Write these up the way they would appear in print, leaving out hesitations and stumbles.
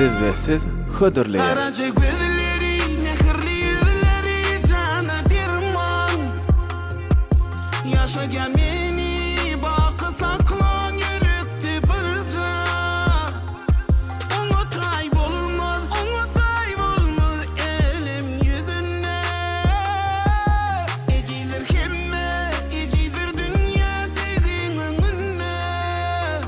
Biz ve siz hödürleyen. Karaca gözleri, mehirli yüzleri cana dirman. Yaşagan meni bakı saklan yürekti birca. Oňatay bolmaz elim yüzüne. Eciler hemme, ecidir dünya senin önüne.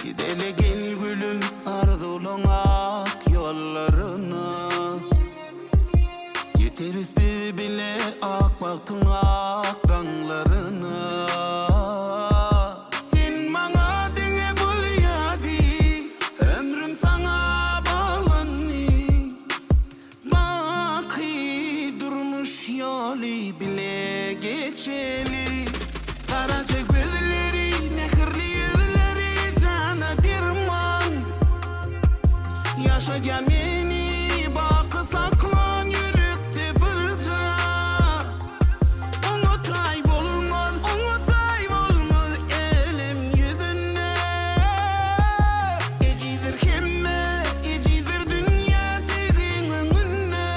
Gidelegin gülüm arzulan ak yollarına. Yeteriz bile ak baktın ak dağlarına. Sen bana dine bul yadi, ömrüm sana bağlanı. Baki durmuş yolu bile geçeli. Karaca gözleri, mehirli yüzleri cana dirman. Yaşagan meni bakı saklan yürekti birca. Oňatay bolmaz elim yüzüne. Ecidir hemme, ecidir dünya senin önüne.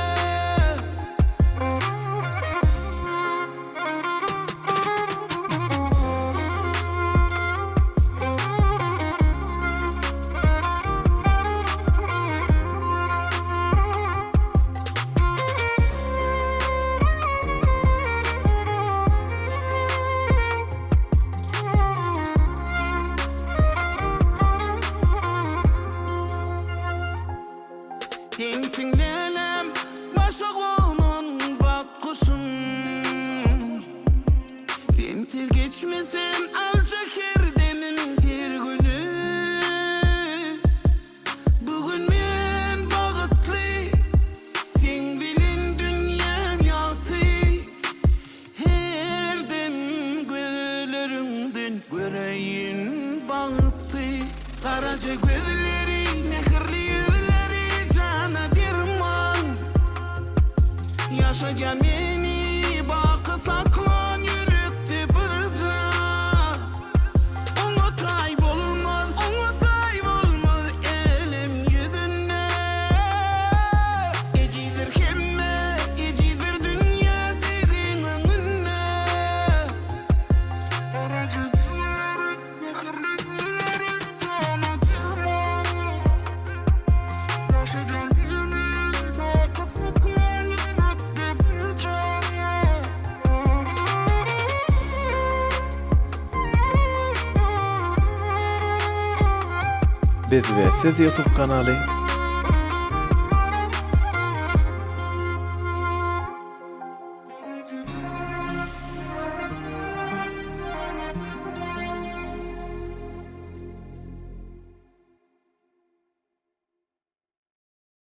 Sensin nenem başağımın bakkusun. Sensiz geçmesin alçak herdemin her günü. Bugün men bağıtlı, sen bilin dünyam yaktı. Herdem gözlerimden göreyin bağıttı. Karaca gözleri, mehirli yüzleri cana dirman. Yaşagan meni bakı saklan yürekti birca. Oňatay bolmaz elim yüzüne. Ecidir hemme, ecidir dünya senin önüne. Karaca gözleri, mehirli yüzleri cana dirman. Yaşagan meni bakı saklan yürekti birca. Biz ve siz YouTube kanaly